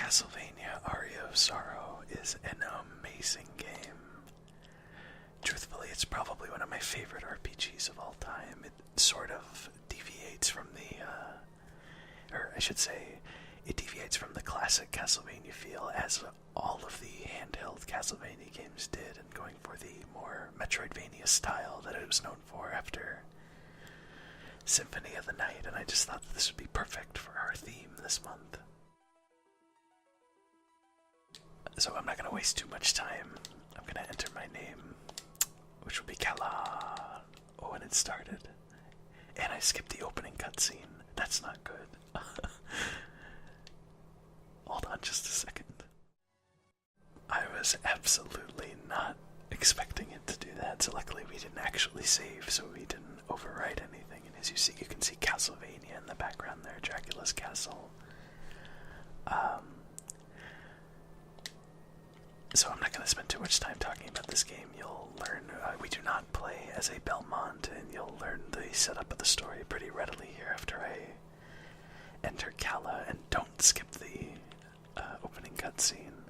Castlevania Aria of Sorrow is an amazing game. Truthfully, it's probably one of my favorite RPGs of all time. It sort of deviates from or I should say, it deviates from the classic Castlevania feel, as all of the handheld Castlevania games did, and going for the more Metroidvania style that it was known for after Symphony of the Night, and I just thought that this would be perfect for our theme this month. So I'm not going to waste too much time. I'm going to enter my name, which will be Kala. Oh, and it started. And I skipped the opening cutscene. That's not good. Hold on just a second. I was absolutely not expecting it to do that, so luckily we didn't actually save, so we didn't overwrite anything. And as you can see Castlevania in the background there, Dracula's castle. So I'm not going to spend too much time talking about this game. You'll learn, we do not play as a Belmont, and you'll learn the setup of the story pretty readily here after I enter Kala, and don't skip the opening cutscene.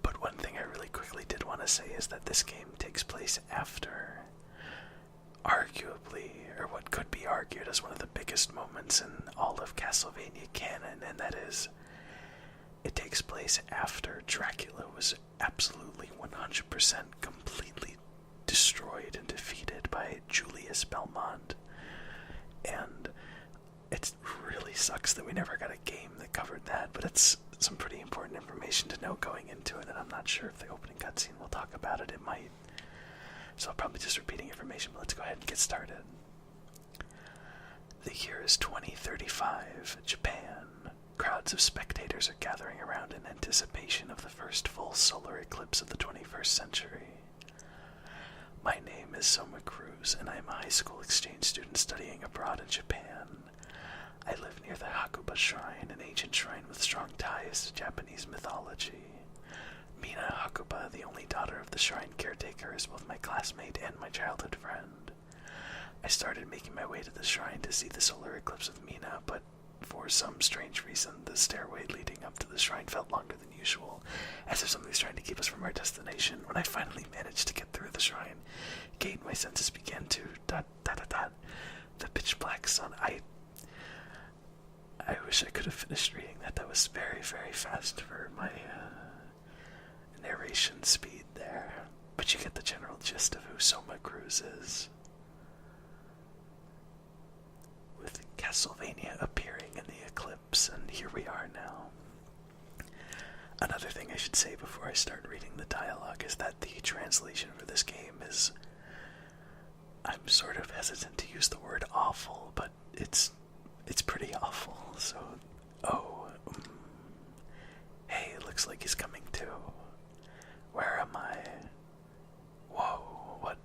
But one thing I really quickly did want to say is that this game takes place after, arguably, or what could be argued as one of the biggest moments in all of Castlevania canon, and that is, it takes place after Dracula was absolutely 100% completely destroyed and defeated by Julius Belmont. And it really sucks that we never got a game that covered that, but it's some pretty important information to know going into it, and I'm not sure if the opening cutscene will talk about it. It might. So I'm probably just repeating information, but let's go ahead and get started. The year is 2035, Japan. Crowds of spectators are gathering around in anticipation of the first full solar eclipse of the 21st century. My name is Soma Cruz, and I am a high school exchange student studying abroad in Japan. I live near the Hakuba Shrine, an ancient shrine with strong ties to Japanese mythology. Mina Hakuba, the only daughter of the shrine caretaker, is both my classmate and my childhood friend. I started making my way to the shrine to see the solar eclipse with Mina, but for some strange reason, the stairway leading up to the shrine felt longer than usual, as if something was trying to keep us from our destination. When I finally managed to get through the shrine gate, my senses began to dot. The pitch black sun. I wish I could have finished reading that. That was very, very fast for my narration speed there. But you get the general gist of who Soma Cruz is, with Castlevania appearing in the eclipse, and here we are now. Another thing I should say before I start reading the dialogue is that the translation for this game is, I'm sort of hesitant to use the word awful, but it's pretty awful. So, hey, it looks like he's coming too. Where am I? Whoa, what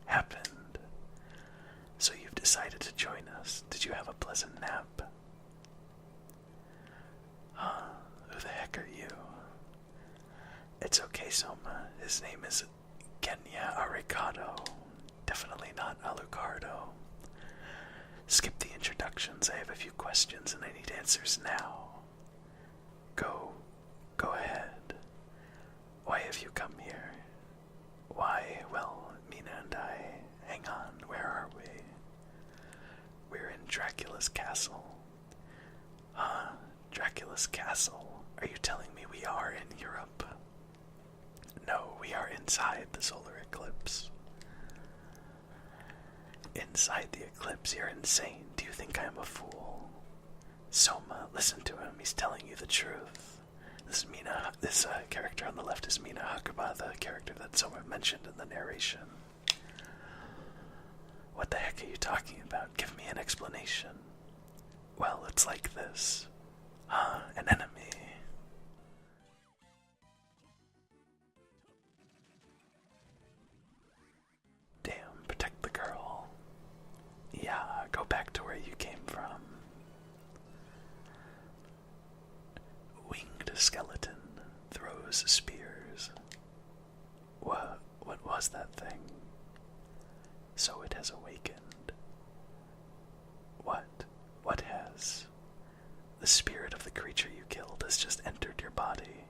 happened? So you've decided to join us. Did you have a pleasant nap? Huh? Who the heck are you? It's okay, Soma. His name is Genya Arikado. Definitely not Alucardo. Skip the introductions. I have a few questions and I need answers now. Go ahead. Why have you come here? Why? Well, Mina and I. Hang on, where are we? We're in Dracula's castle. Huh? Dracula's castle? Are you telling me we are in Europe? No, we are inside the solar eclipse. Inside the eclipse? You're insane. Do you think I'm a fool? Soma, listen to him. He's telling you the truth. This character on the left is Mina Hakuba, the character that Soma mentioned in the narration. What the heck are you talking about? Give me an explanation. Well, it's like this. An enemy. Damn, protect the girl. Yeah, go back to where you came from. Winged skeleton throws spears. What was that thing? So it has awakened. What has? The spirit of the creature you killed has just entered your body.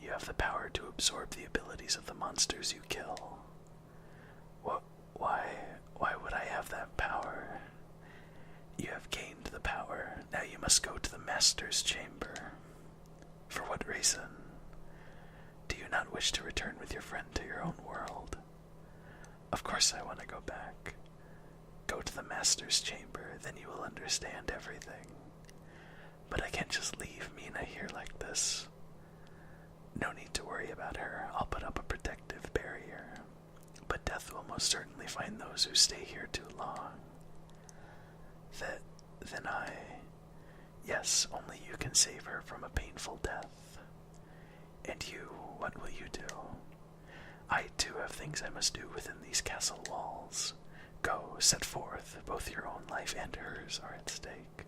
You have the power to absorb the abilities of the monsters you kill. Why would I have that power? You have gained the power. Now you must go to the Master's Chamber. For what reason? Do you not wish to return with your friend to your own world? Of course I want to go back. Go to the Master's Chamber, then you will understand everything. But I can't just leave Mina here like this. No need to worry about her. I'll put up a protective barrier. But death will most certainly find those who stay here too long. Then yes, only you can save her from a painful death. And you, what will you do? I too have things I must do within these castle walls. Go, set forth. Both your own life and hers are at stake.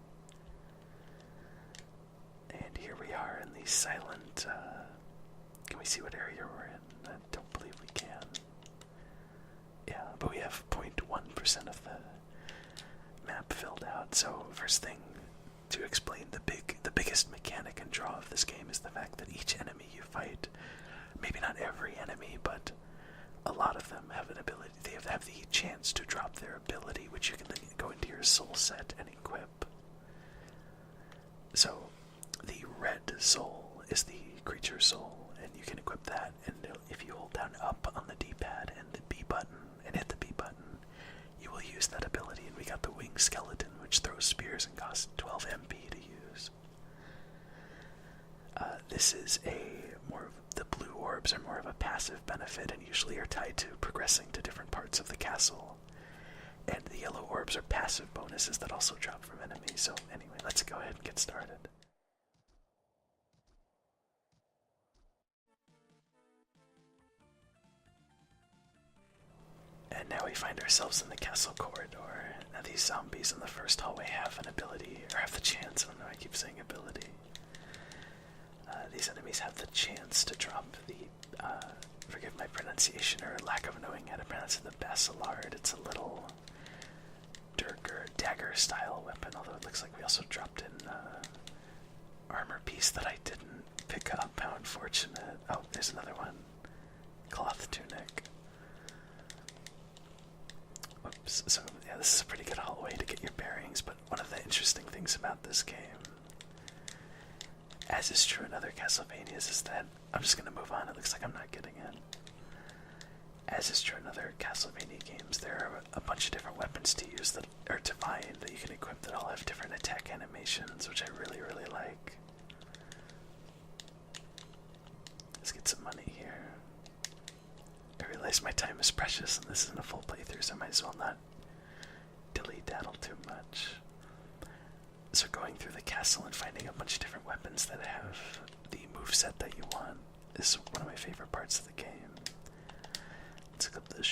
And here we are in the silent, can we see what area we're in? I don't believe we can. Yeah, but we have 0.1% of the map filled out. So first thing to explain, the biggest mechanic and draw of this game is the fact that each enemy you fight, maybe not every enemy, but a lot of them have an ability. They have the chance to drop their ability, which you can then go into your soul set and equip. So the red soul is the creature soul, and you can equip that. And if you hold down up on the D-pad and the B button and hit the B button, you will use that ability. And we got the wing skeleton, which throws spears and costs 12 MP to use. This is the blue orbs are more of a passive benefit and usually are tied to progressing to different parts of the castle. And the yellow orbs are passive bonuses that also drop from enemies. So anyway, let's go ahead and get started. And now we find ourselves in the castle corridor. Now these zombies in the first hallway have an ability, or have the chance, I don't know, I keep saying ability. These enemies have the chance to drop the, forgive my pronunciation or lack of knowing how to pronounce it, the Basilard. It's a little dirk or dagger style weapon, although it looks like we also dropped in armor piece that I didn't pick up. How unfortunate. Oh, there's another one. Cloth tunic. Oops. So yeah, this is a pretty good hallway to get your bearings, but one of the interesting things about this game, as is true in other Castlevanias, is that I'm just going to move on. It looks like I'm not getting in. As is true in other Castlevania games, there are a bunch of different weapons to use that, or to find, that you can equip that all have different attack animations, which I really, really like. Let's get some money here. I realize my time is precious and this isn't a full playthrough, so I might as well not dilly-daddle too much. So going through the castle and finding a bunch of different weapons that have the moveset that you want is one of my favorite parts of the game. Let's equip the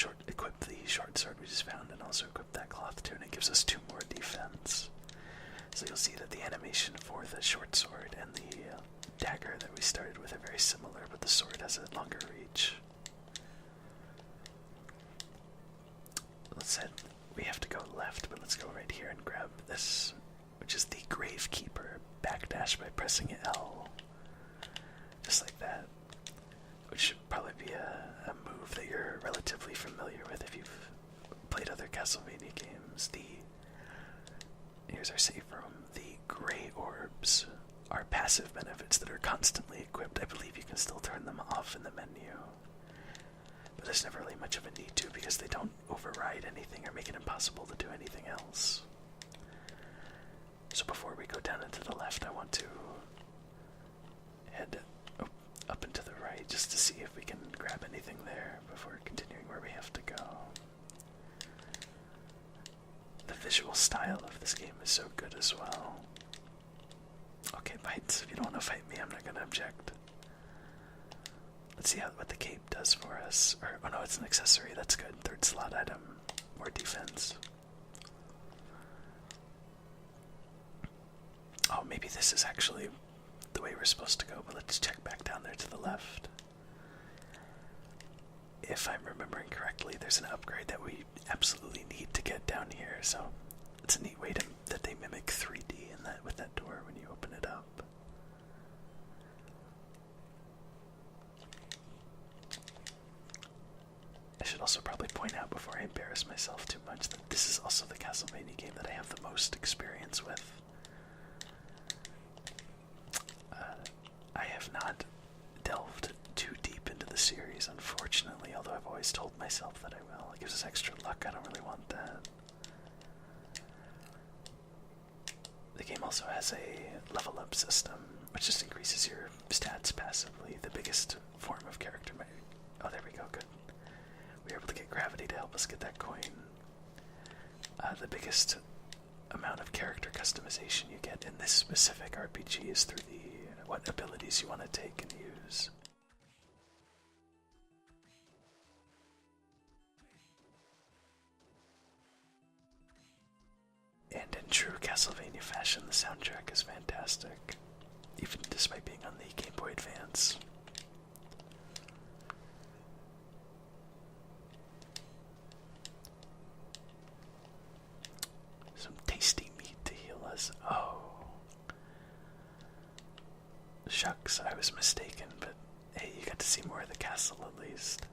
short sword we just found, and also equip that cloth tunic. It gives us 2 more defense. So you'll see that the animation for the short sword and the dagger that we started with are very similar, but the sword has a longer reach. We have to go left, but let's go right here and grab this, which is the Gravekeeper backdash by pressing L. Just like that. Which should probably be a move that you're relatively familiar with if you've played other Castlevania games. Here's our save room. The gray orbs are passive benefits that are constantly equipped. I believe you can still turn them off in the menu. But there's never really much of a need to, because they don't override anything or make it impossible to do anything else. So before we go down and to the left, I want to head up and to the right just to see if we can grab anything there before continuing where we have to go. The visual style of this game is so good as well. Okay, bites. If you don't want to fight me, I'm not going to object. Let's see what the cape does for us. Oh no, it's an accessory. That's good. 3rd slot item. More defense. Oh, maybe this is actually the way we're supposed to go, but let's check back down there to the left. If I'm remembering correctly, there's an upgrade that we absolutely need to get down here, so it's a neat way that they mimic 3D in that with that door when you open it up. before I embarrass myself too much, that this is also the Castlevania game that I have the most experience with. I have not delved too deep into the series, unfortunately, although I've always told myself that I will. It gives us extra luck, I don't really want that. The game also has a level up system, which just increases your stats passively. The biggest form of character might... Oh, there we go, good. We were able to get gravity to help us get that coin. The biggest amount of character customization you get in this specific RPG is through what abilities you want to take and use. And in true Castlevania fashion, the soundtrack is fantastic, even despite being on the Game Boy Advance. Some tasty meat to heal us. Oh. Shucks, I was mistaken, but hey, you got to see more of the castle at least.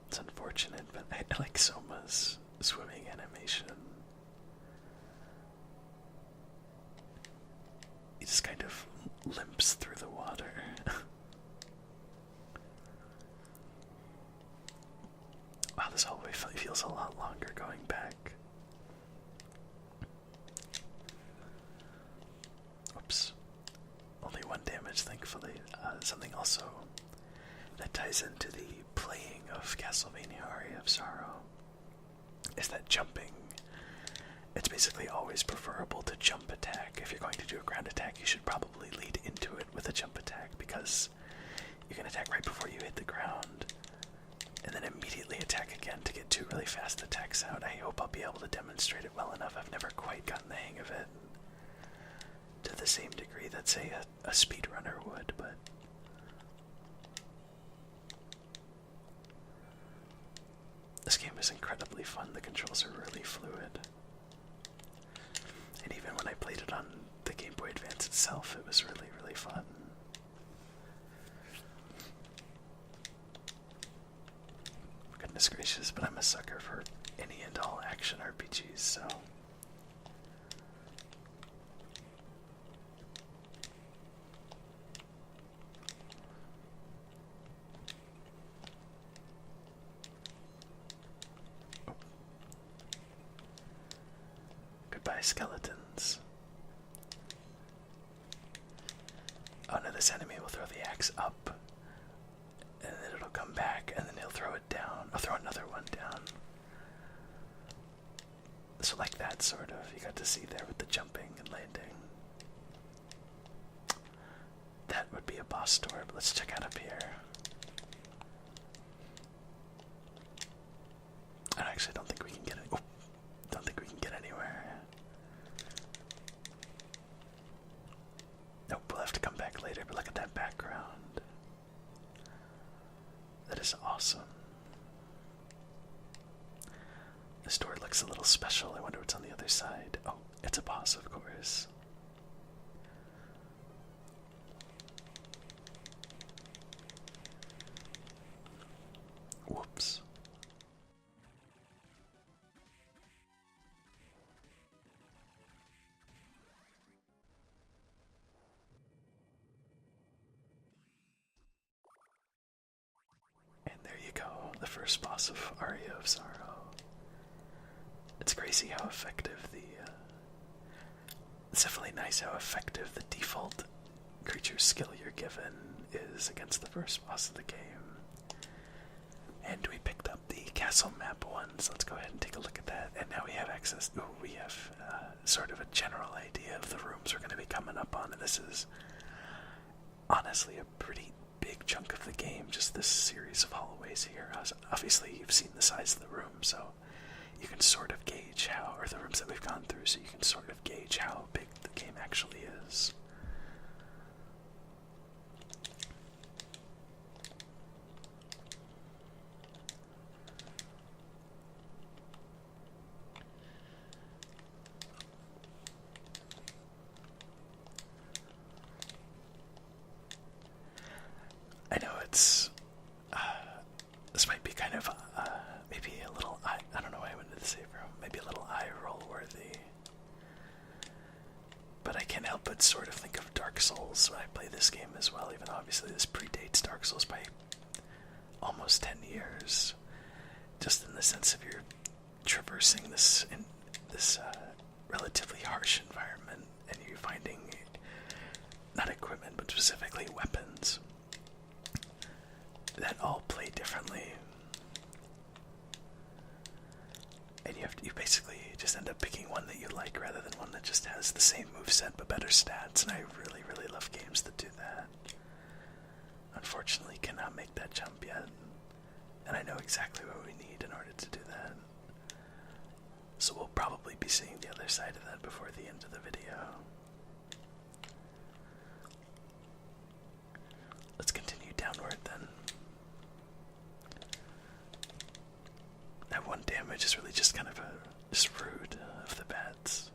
It's unfortunate, but I like Soma's swimming animation. He just kind of limps through the water. Wow, this hallway feels a lot longer going back. Oops. Only one damage, thankfully. Something also that ties into the playing of Castlevania Aria of Sorrow is that jumping. It's basically always preferable to jump attack. If you're going to do a ground attack, you should probably lead into it with a jump attack, because you can attack right before you hit the ground, and then immediately attack again to get two really fast attacks out. I hope I'll be able to demonstrate it well enough. I've never quite gotten the hang of it to the same degree that, say, a speedrunner would, but this game is incredibly fun. The controls are really fluid. And even when I played it on the Game Boy Advance itself, it was really, really fun. Goodness gracious, but I'm a sucker for any and all action RPGs, so... Oh. Goodbye, skeletons. Oh no, this enemy will throw the axe up, and then it'll come back, and then he'll throw it down. I'll throw another one down. So like that, sort of. You got to see there with the jumping and landing. That would be a boss door, but let's check out up here. I actually don't think we can get it. Oh, don't think we can get anywhere. Nope, we'll have to come back later, but look at that background. That is awesome. This door looks a little special. I wonder what's on the other side. Oh, it's a boss, of course. Whoops. And there you go, the first boss of Aria of Sorrow. It's crazy how effective it's definitely nice how effective the default creature skill you're given is against the first boss of the game. And we picked up the castle map once. Let's go ahead and take a look at that. And now we have access. Ooh, we have sort of a general idea of the rooms we're going to be coming up on. And this is honestly a pretty big chunk of the game, just this series of hallways here. Obviously, you've seen the size of the room, so you can sort of gauge how, or the rooms that we've gone through, so you can sort of gauge how big the game actually is. I know it's could sort of think of Dark Souls when I play this game as well, even though obviously this predates Dark Souls by almost 10 years. Just in the sense of you're traversing this relatively harsh environment, and you're finding not equipment but specifically weapons that all play differently. And you basically just end up picking one that you like rather than one that just has the same moveset but better stats, and I really, really love games that do that. Unfortunately, cannot make that jump yet, and I know exactly what we need in order to do that. So we'll probably be seeing the other side of that before the end of the video. Let's continue downward then. That one damage is really just kind of just rude of the bats.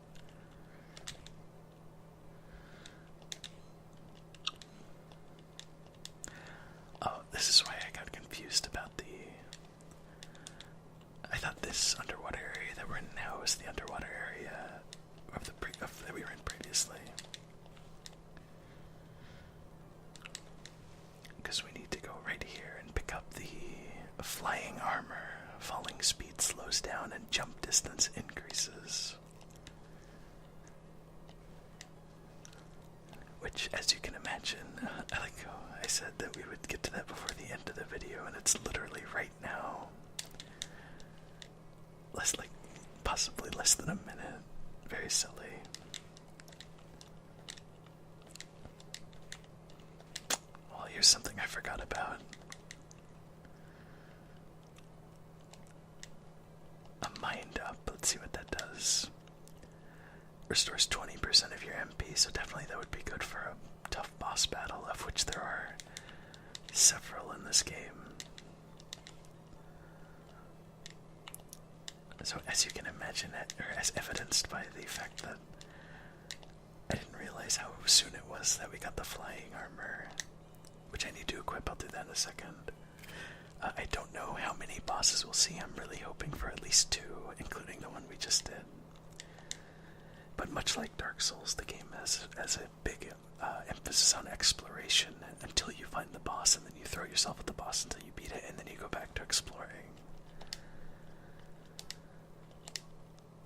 Oh, this is why I got confused about the... I thought this underwater area that we're in now is the underwater area of that we were in previously. Because we need to go right here and pick up the flying armor. Falling speed slows down and jump distance increases. Which, as you can imagine, I like how I said that we would get to that before the end of the video, and it's literally right now. Possibly less than a minute. Very silly. Well, here's something I forgot about. A mind up. Let's see what that does. Restores 20% of your MP, so definitely that would be good for a tough boss battle, of which there are several in this game. So as you can imagine, or as evidenced by the fact that I didn't realize how soon it was that we got the flying armor, which I need to equip. I'll do that in a second. I don't know how many bosses we'll see. I'm really hoping for at least 2, including the one we just did. But much like Dark Souls, the game has a big emphasis on exploration until you find the boss, and then you throw yourself at the boss until you beat it, and then you go back to exploring.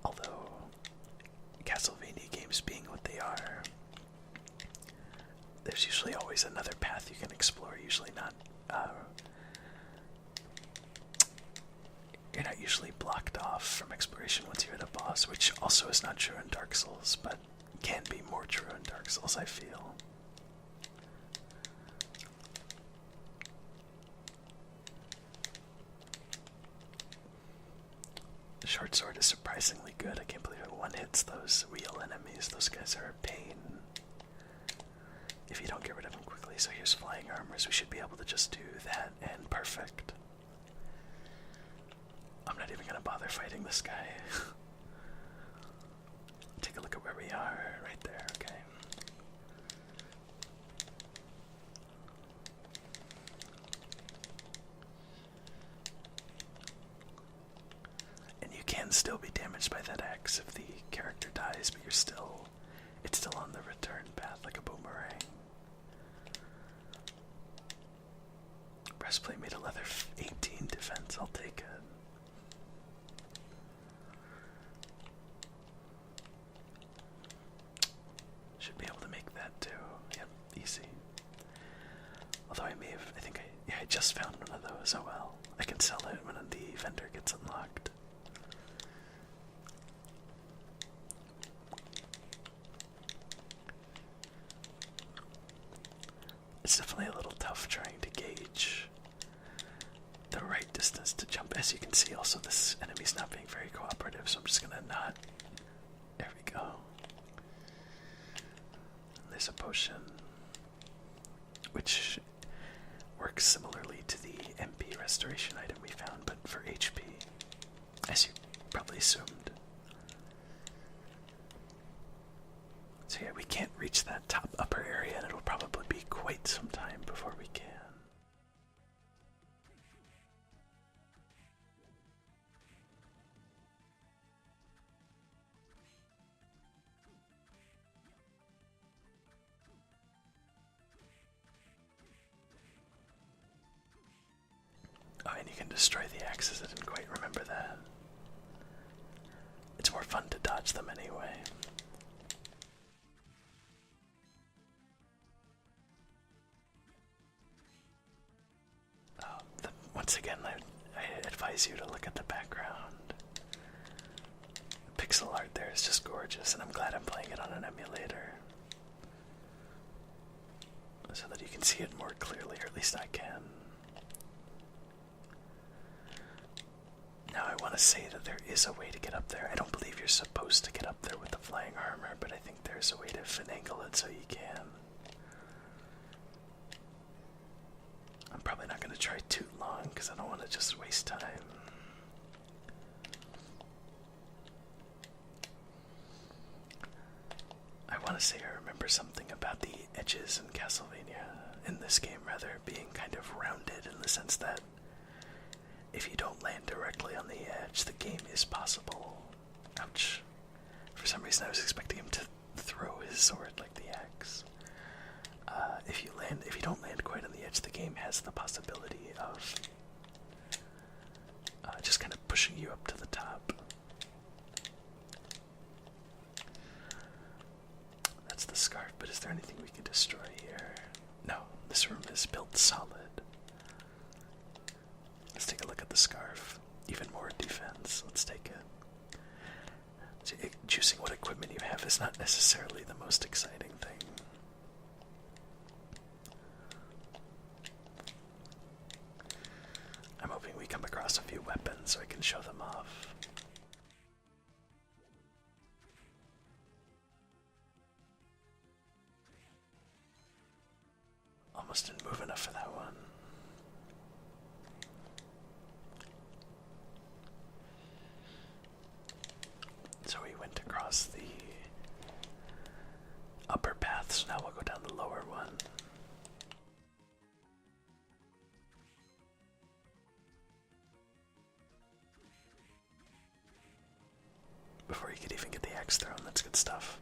Although, Castlevania games being what they are, there's usually always another path you can explore, usually not... you're not usually blocked off from exploration once you're at a boss, which also is not true in Dark Souls, but can be more true in Dark Souls, I feel. The short sword is surprisingly good. I can't believe it one-hits those wheel enemies. Those guys are a pain if you don't get rid of them quickly. So here's flying armors. We should be able to just do that, and perfect. I'm not even gonna bother fighting this guy. Take a look at where we are. Right there, okay. And you can still be damaged by that axe if the character dies, but it's still on the return path like a boomerang. Breastplate made of leather, 18 defense, I'll take it. Should be able to make that too. Yep, easy. Although I just found one of those. Oh well. I can sell it when the vendor gets unlocked. It's definitely a little tough trying to gauge the right distance to jump. As you can see, also this enemy's not being very cooperative, so I'm just gonna not. There we go. There's a potion, which works similarly to the MP restoration item we found, but for HP, as you probably assumed. So yeah, we can't reach that top upper area, and it'll probably be quite some time before we can. you can destroy the axes. I didn't quite remember that. It's more fun to dodge them anyway. Once again, I advise you to look at the background. The pixel art there is just gorgeous, and I'm glad I'm playing it on an emulator. So that you can see it more clearly, or at least I can. Now I want to say that there is a way to get up there. I don't believe you're supposed to get up there with the flying armor, but I think there's a way to finagle it so you can. I'm probably not going to try too long because I don't want to just waste time. I want to say I remember something about the edges in Castlevania, in this game rather, being kind of rounded in the sense that if you don't land directly on the edge, the game is possible. Ouch. For some reason I was expecting him to throw his sword like the axe. If you don't land quite on the edge, the game has the possibility of just kind of pushing you up to the top. That's the scarf, but is there anything we can destroy here? No, this room is built solid. Let's take a look at the scarf. Even more defense. Let's take it. So, choosing what equipment you have is not necessarily the most exciting thing. I'm hoping we come across a few weapons so I can show them off. Almost didn't move enough for that one. So we went across the upper path, so now we'll go down the lower one. Before you could even get the axe thrown, that's good stuff.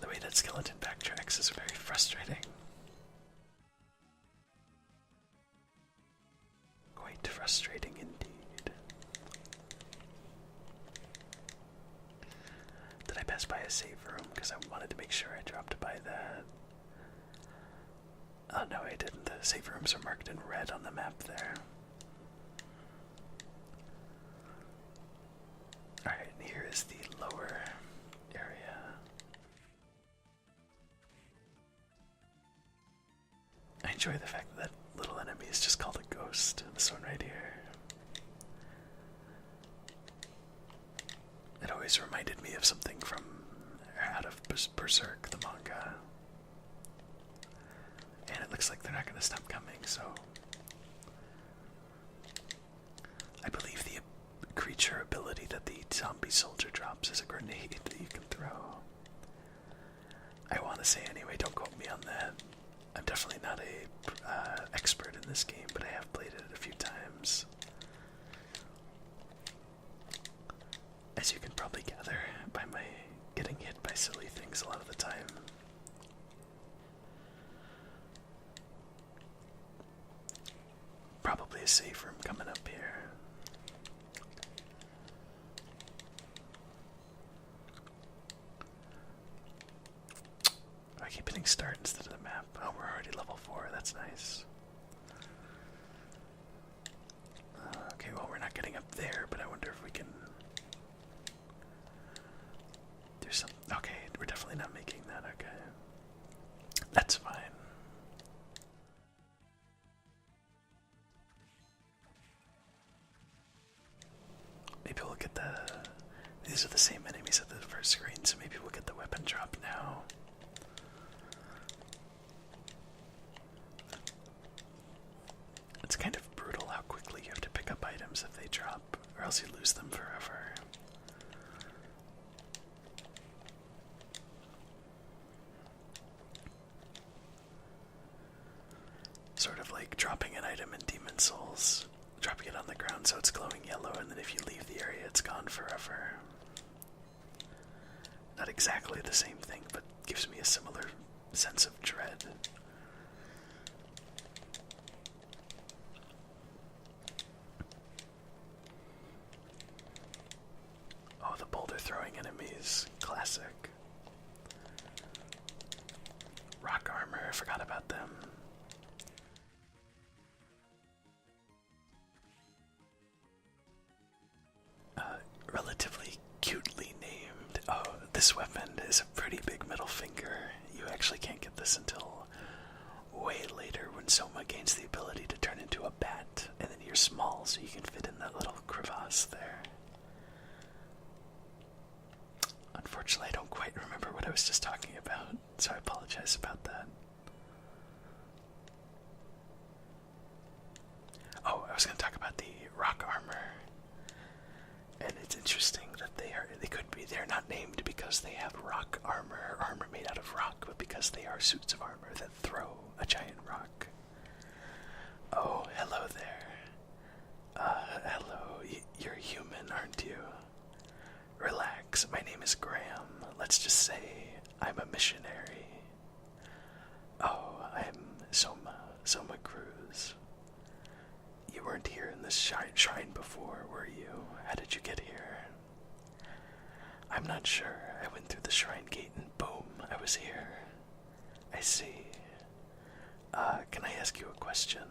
The way that skeleton backtracks is very frustrating. Quite frustrating indeed. Did I pass by a save room? Because I wanted to make sure I dropped by that. Oh no, I didn't. The save rooms are marked in red on the map there. Alright, here is the lower area. I enjoy the fact that that little enemy is just called a ghost. This one right here. It always reminded me of something from out of Berserk, the manga. And it looks like they're not going to stop coming, so I believe the creature ability that the zombie soldier drops is a grenade that you can throw. I want to say anyway, don't quote me on that. I'm definitely not a expert in this game, but I have played it a few times. As you can probably gather by my getting hit by silly things a lot of the time. Probably a safe room coming up here. I keep hitting start instead of the map. Oh, we're already level 4. That's nice. Okay, well, we're not getting up there, but I wonder if we can do some. Okay, we're definitely not making that. Okay, that's fine. Maybe we'll get the. These are the same enemies at the first screen, so maybe we'll get the weapon drop now. It's kind of brutal how quickly you have to pick up items if they drop, or else you lose them forever. Sort of like dropping an item in Demon Souls, dropping it on the ground so it's glowing yellow, and then if you leave the area it's gone forever. Not exactly the same thing, but gives me a similar sense of dread. throwing enemies. Classic. Rock armor, I forgot about them. Relatively cutely named. Oh, this weapon is a pretty big middle finger. You actually can't get this until way later when Soma gains the ability to turn into a bat, and then you're small so you can fit in that little crevasse there. Unfortunately, I don't quite remember what I was just talking about, so I apologize about that. Oh, I was going to talk about the rock armor. And it's interesting that they're not named because they have rock armor, armor made out of rock, but because they are suits of armor that throw a giant rock. Oh, hello there. Hello, you're human, aren't you? Relax, my name is Graham. Let's just say I'm a missionary. Oh, I'm Soma Cruz. You weren't here in this shrine before, were you? How did you get here? I'm not sure. I went through the shrine gate and boom, I was here. I see. Can I ask you a question?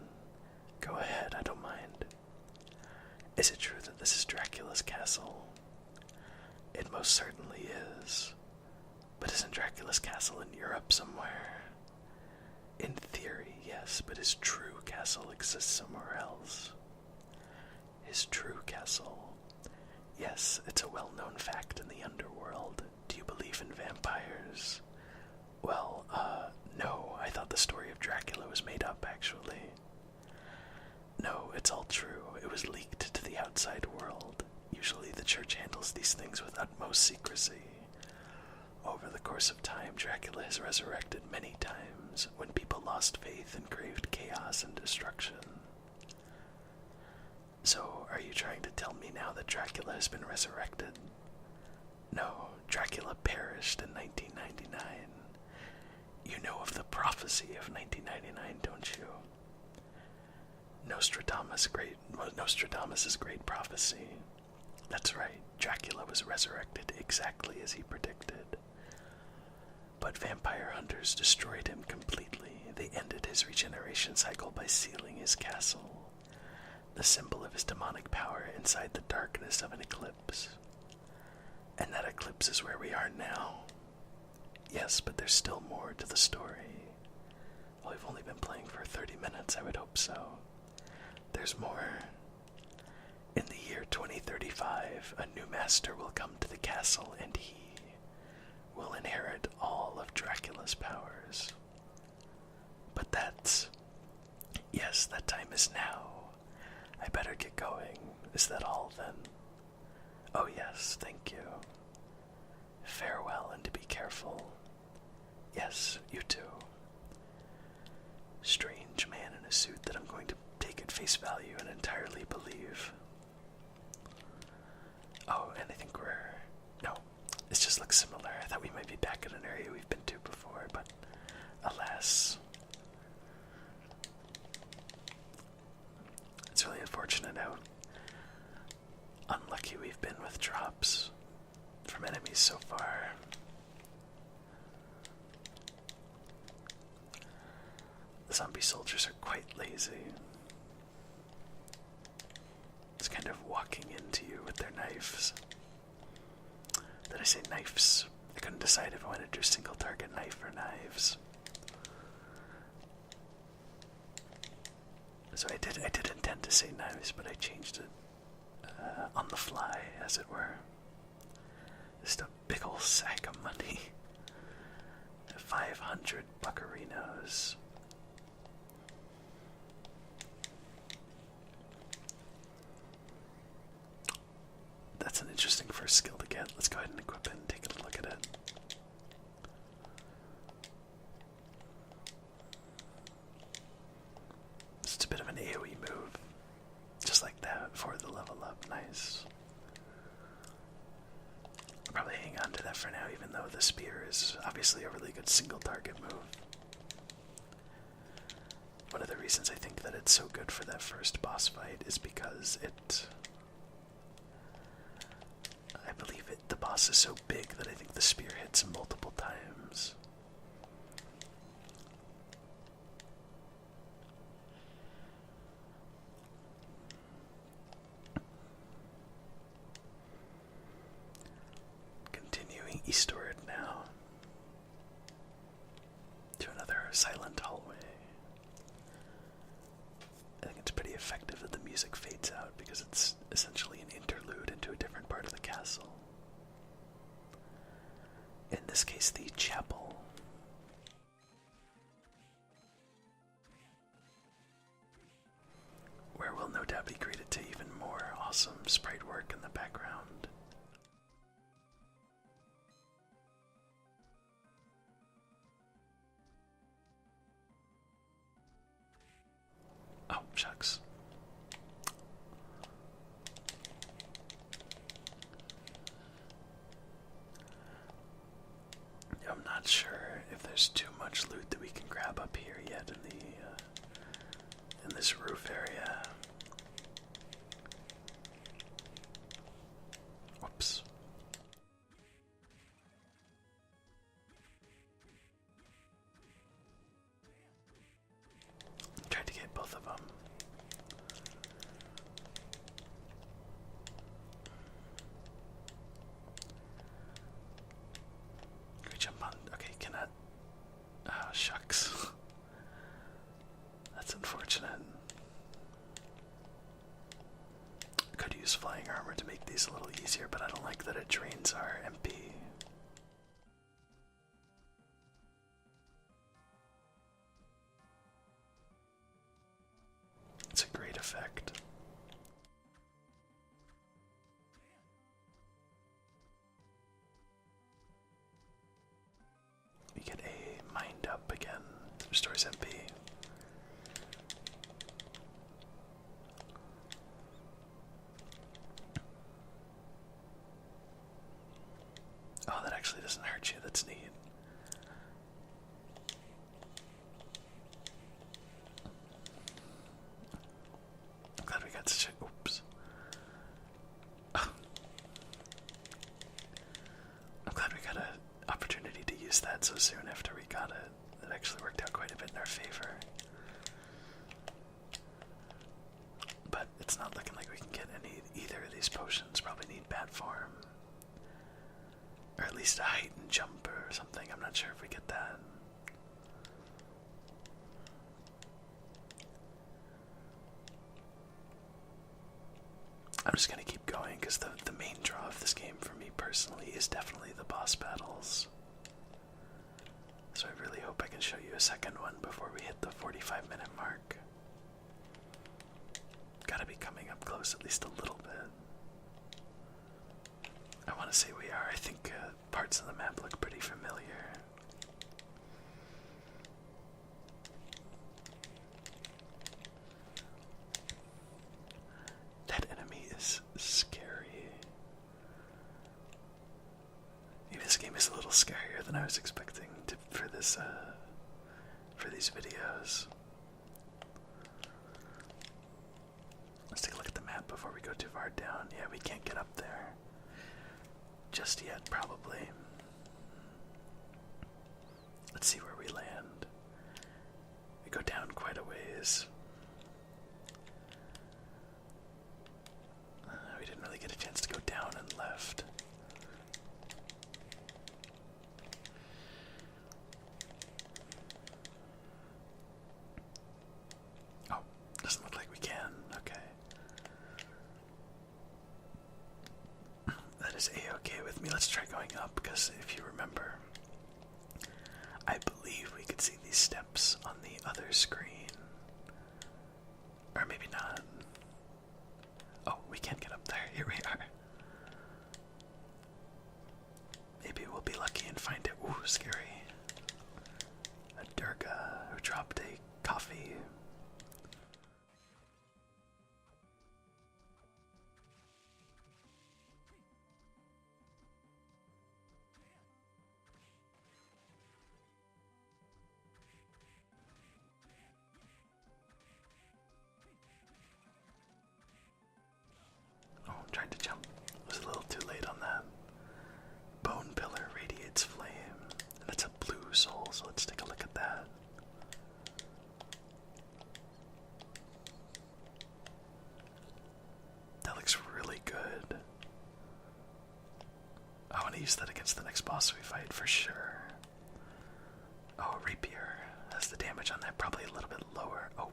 Go ahead, I don't mind. Is it true that this is Dracula's castle? It most certainly is. But isn't Dracula's castle in Europe somewhere? In theory, yes, but his true castle exists somewhere else. His true castle? Yes, it's a well-known fact in the underworld. Do you believe in vampires? Well, no, I thought the story of Dracula was made up, actually. No, it's all true. It was leaked to the outside world. Usually the church handles these things with utmost secrecy. Over the course of time, Dracula has resurrected many times when people lost faith and craved chaos and destruction. So, are you trying to tell me now that Dracula has been resurrected? No, Dracula perished in 1999. You know of the prophecy of 1999, don't you? Nostradamus' great prophecy. That's right, Dracula was resurrected exactly as he predicted. But vampire hunters destroyed him completely. They ended his regeneration cycle by sealing his castle, the symbol of his demonic power inside the darkness of an eclipse. And that eclipse is where we are now. Yes, but there's still more to the story. Well, we've only been playing for 30 minutes, I would hope so. There's more. In the year 2035, a new master will come to the castle, and he will inherit all of Dracula's powers. But yes, that time is now. I better get going. Is that all, then? Oh yes, thank you. Farewell, and be careful. Yes, you too. Strange man in a suit that I'm going to take at face value and entirely believe. Oh, and I think no, it just looks similar. I thought we might be back in an area we've been to before, but alas. It's really unfortunate how unlucky we've been with drops from enemies so far. The zombie soldiers are quite lazy. It's kind of walking into you with their knives. Did I say knives? I couldn't decide if I wanted to do single target knife or knives. So I did intend to say knives, but I changed it on the fly, as it were. Just a big ol' sack of money. 500 buccarinos. That's an interesting first skill to get. Let's go ahead and equip it and take a look at it. It's a bit of an AoE move. Just like that for the level up. Nice. I'll probably hang on to that for now, even though the spear is obviously a really good single target move. One of the reasons I think that it's so good for that first boss fight is because boss is so big that I think the spear hits him multiple times. Continuing eastward now to another silent hallway. I think it's pretty effective that the music fades out because it's essentially an interlude into a different part of the castle. In this case, the chapel. Where we'll no doubt be greeted to even more awesome sprite work in the background. Oh, shucks. I'm not sure if there's too much loot that we can grab up here yet in this roof area. Whoops. Tried to get both of them. Can we jump on? Okay, cannot. Oh, shucks. That's unfortunate. Could use flying armor to make these a little easier, but I don't like that it drains our MP. It's a great effect. We get a mind up again. Restores MP. Oh, that actually doesn't hurt you. That's neat. I'm glad we got such a... Oops. I'm glad we got an opportunity to use that so soon after we got it. That actually worked out quite a bit in our favor. But it's not looking like we can get either of these potions. Probably need bat form. Or at least a heightened jump or something. I'm not sure if we get that. I'm just gonna keep going because the main draw of this game for me personally is definitely the boss battles. So I really hope I can show you a second one before we hit the 45-minute mark. Gotta be coming up close at least a little bit. I want to say we are. I think parts of the map look pretty familiar. That enemy is scary. Maybe this game is a little scarier than I was expecting for these videos. Let's take a look at the map before we go too far down. Yeah, we can't get up there just yet, probably. Let's see where we land. We go down quite a ways. We didn't really get a chance to go down and left. Oh, doesn't look like we can. Okay. That is a-okay with me. Let's try going up, because if you remember, I believe we could see these steps on the other screen. Or maybe not. Oh, we can't get up there. Here we are. Maybe we'll be lucky and find it. Ooh, scary. A Durga who dropped a coffee. Oh, I'm trying to jump. against the next boss we fight for sure. Oh, rapier. That's the damage on that, probably a little bit lower. Oh,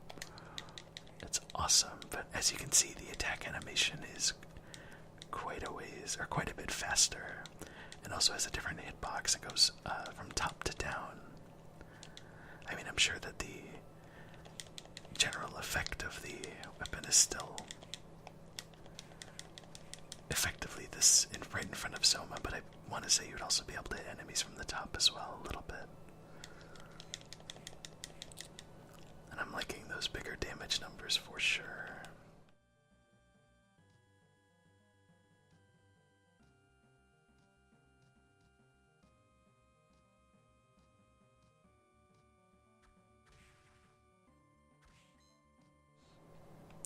it's awesome. But as you can see, the attack animation is quite a ways, or quite a bit faster. And also has a different hitbox. It goes from top to down. I mean, I'm sure that the general effect of the weapon is still effectively this right in front of Soma, but I want to say you'd also be able to hit enemies from the top as well, a little bit. And I'm liking those bigger damage numbers for sure.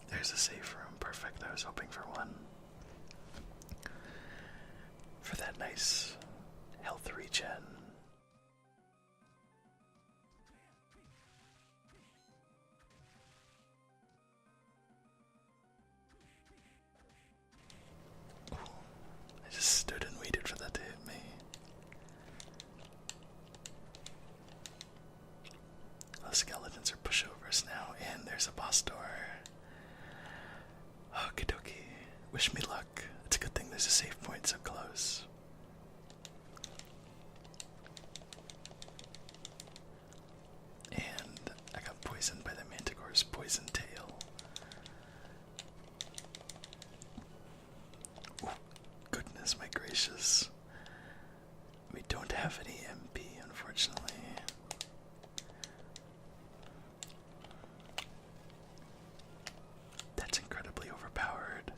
There's a safe room, perfect. I was hoping for one. For that nice health regen. Ooh, I just stood and waited for that to hit me. The skeletons are pushovers now, and there's a boss door. Okie dokie. Wish me luck. It's a good thing there's a save point so close. And I got poisoned by the Manticore's poison tail. Oh, goodness my gracious. We don't have any MP, unfortunately. That's incredibly overpowered.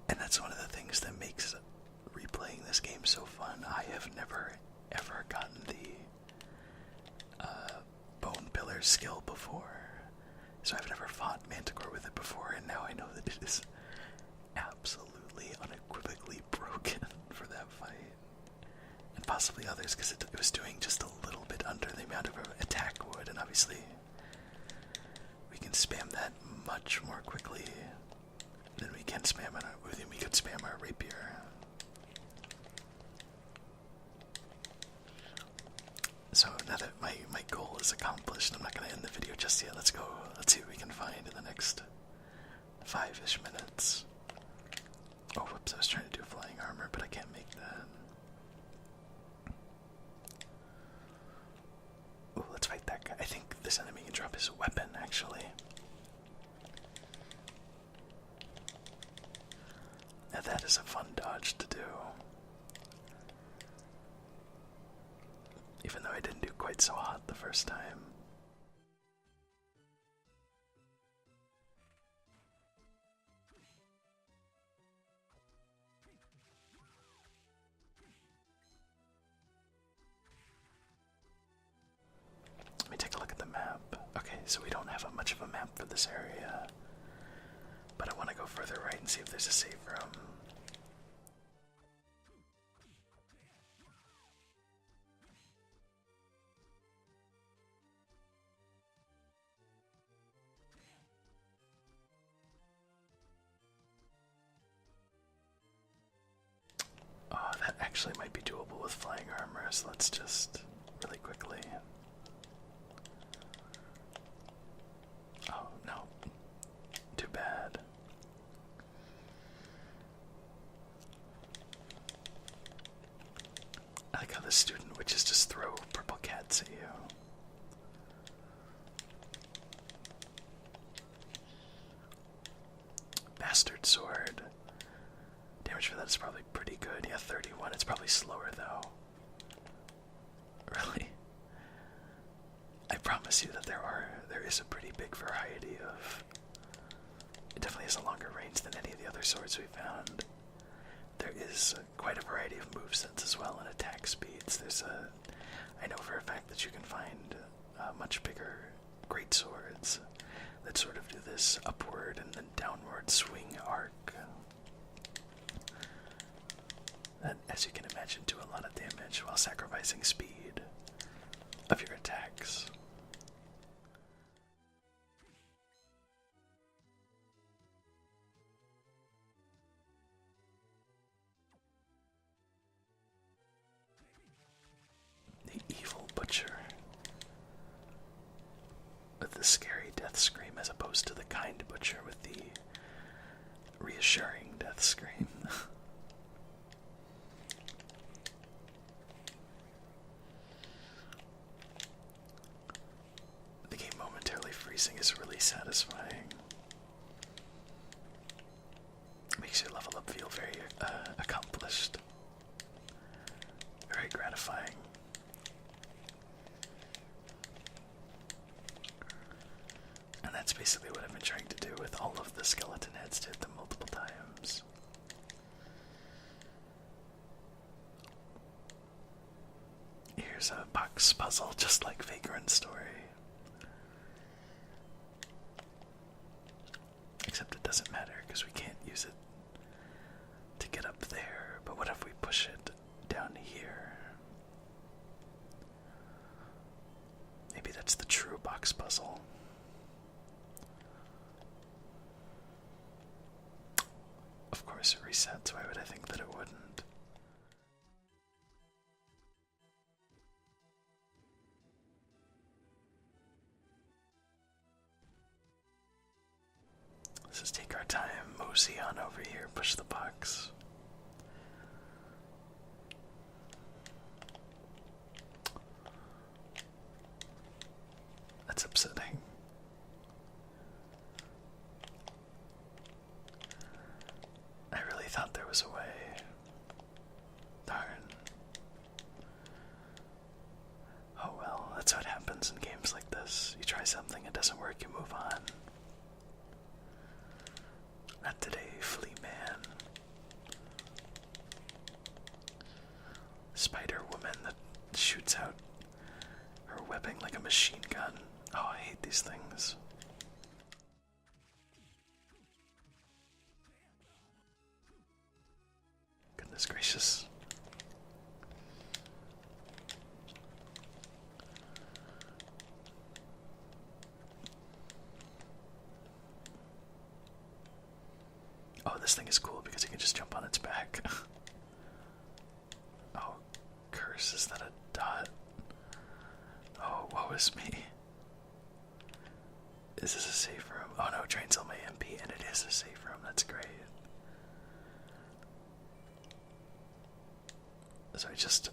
And that's one of the things that makes replaying this game so fun. I have never ever gotten the bone pillar skill before. So I've never fought Manticore with it before, and now I know that it is absolutely unequivocally broken for that fight. And possibly others, because it was doing just a little bit under the amount of attack would, and obviously we can spam that much more quickly than we can spam we could spam our rapier. So now that my goal is accomplished, I'm not going to end the video just yet. Let's go. Let's see what we can find in the next 5-ish minutes. Oh, whoops, I was trying to do flying armor, but I can't make that. Ooh, let's fight that guy. I think this enemy can drop his weapon, actually. Now that is a fun dodge to do. Even though I didn't do quite so hot the first time. Let me take a look at the map. Okay, so we don't have much of a map for this area. But I want to go further right and see if there's a save room. Oh, that actually might be doable with flying armor, so let's just really quickly. Oh, no. Too bad. I like how the student witches just throw purple cats at you. Bastard sword. Damage for that is probably pretty good. Yeah, 31. It's probably slower though. Really? I promise you that there is a pretty big variety of. It definitely has a longer range than any of the other swords we found. There is quite a variety of movesets as well and attack speeds. I know for a fact that you can find much bigger great swords that sort of do this upward and then downward swing arc. That, as you can imagine, do a lot of damage while sacrificing speed of your attacks. scary death scream as opposed to the kind butcher with the reassuring death scream. The game momentarily freezing is really satisfying. Makes your level up feel very accomplished. Very gratifying. And that's basically what I've been trying to do with all of the skeleton heads, to hit them multiple times. Here's a box puzzle, just like Vagrant Story. Except it doesn't matter, because we can't use it to get up there. But what if we push it down here? Maybe that's the true box puzzle. Of course it resets, why would I think that it wouldn't? Let's just take our time, mosey on over here, push the box. That's upsetting. I really thought there was a way. Darn. Oh well, that's what happens in games like this. You try something, it doesn't work, you move on. Not today, Flea Man. Spider Woman that shoots out her webbing like a machine gun. Oh, I hate these things. Goodness gracious. Oh, this thing is cool because you can just jump on its back. Oh, curse, is that a dot? Oh, woe is me. Is this a safe room? Oh no, drains all my MP, and it is a safe room, that's great. So I just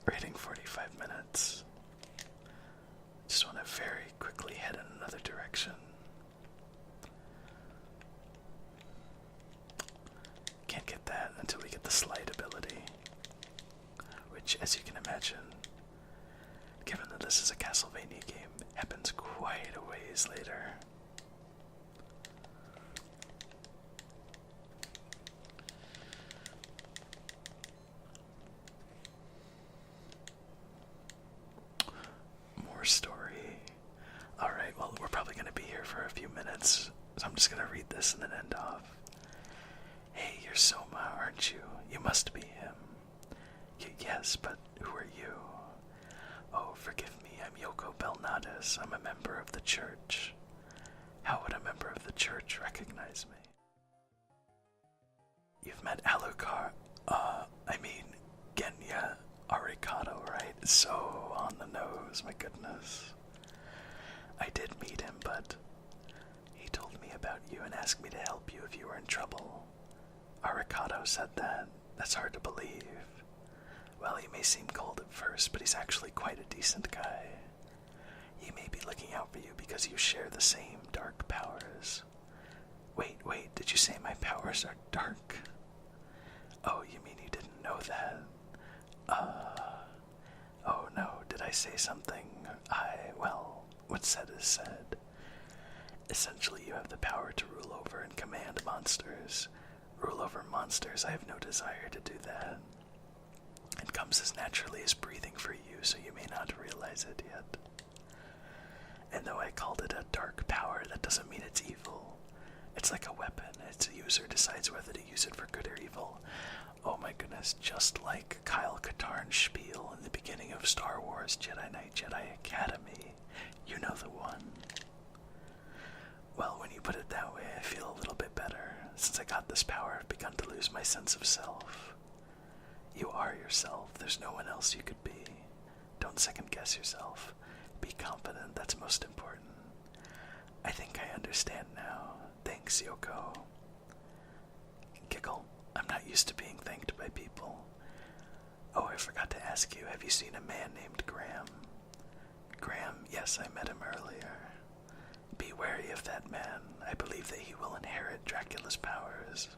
rating 45 minutes. Just want to very quickly head in another direction. Can't get that until we get the slide ability. Which, as you can imagine, given that this is a Castlevania game, happens quite a ways later. More story. Alright, well, we're probably going to be here for a few minutes, so I'm just going to read this and then end off. Hey, you're Soma, aren't you? You must be him. Yes, but who are you? Oh, forgive me, I'm Yoko Belnades. I'm a member of the church. How would a member of the church recognize me? You've met Genya Arikado, right? So on the nose, my goodness. I did meet him, but he told me about you and asked me to help you if you were in trouble. Arikado said that. That's hard to believe. Well, he may seem cold at first, but he's actually quite a decent guy. He may be looking out for you because you share the same dark powers. Wait, did you say my powers are dark? Oh, you mean you didn't know that? Oh no, did I say something? Well, what's said is said. Essentially, you have the power to rule over and command monsters. Rule over monsters, I have no desire to do that. It comes as naturally as breathing for you, so you may not realize it yet. And though I called it a dark power, that doesn't mean it's evil. It's like a weapon. Its user decides whether to use it for good or evil. Oh my goodness, just like Kyle Katarn's spiel in the beginning of Star Wars Jedi Knight Jedi Academy. You know the one. Well, when you put it that way, I feel a little bit better. Since I got this power, I've begun to lose my sense of self. You are yourself. There's no one else you could be. Don't second guess yourself. Be confident, that's most important. I think I understand now. Thanks, Yoko. Giggle. I'm not used to being thanked by people. Oh, I forgot to ask you, have you seen a man named Graham? Graham, yes, I met him earlier. Be wary of that man. I believe that he will inherit Dracula's powers.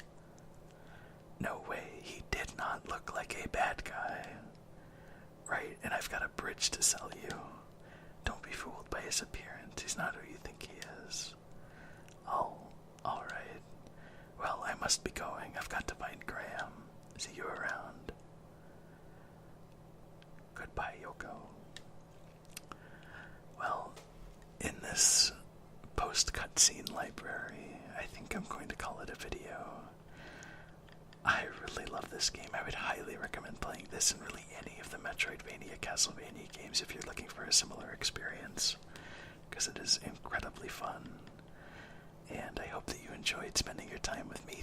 No way, he did not look like a bad guy. Right, and I've got a bridge to sell you. Don't be fooled by his appearance. He's not who you think he is. Alright. Well, I must be going. I've got to find Graham. See you around. Goodbye, Yoko. Well, in this post-cutscene library, I think I'm going to call it a video. I really love this game. I would highly recommend playing this and really any of the Metroidvania, Castlevania games if you're looking for a similar experience, because it is incredibly fun. And I hope that you enjoyed spending your time with me.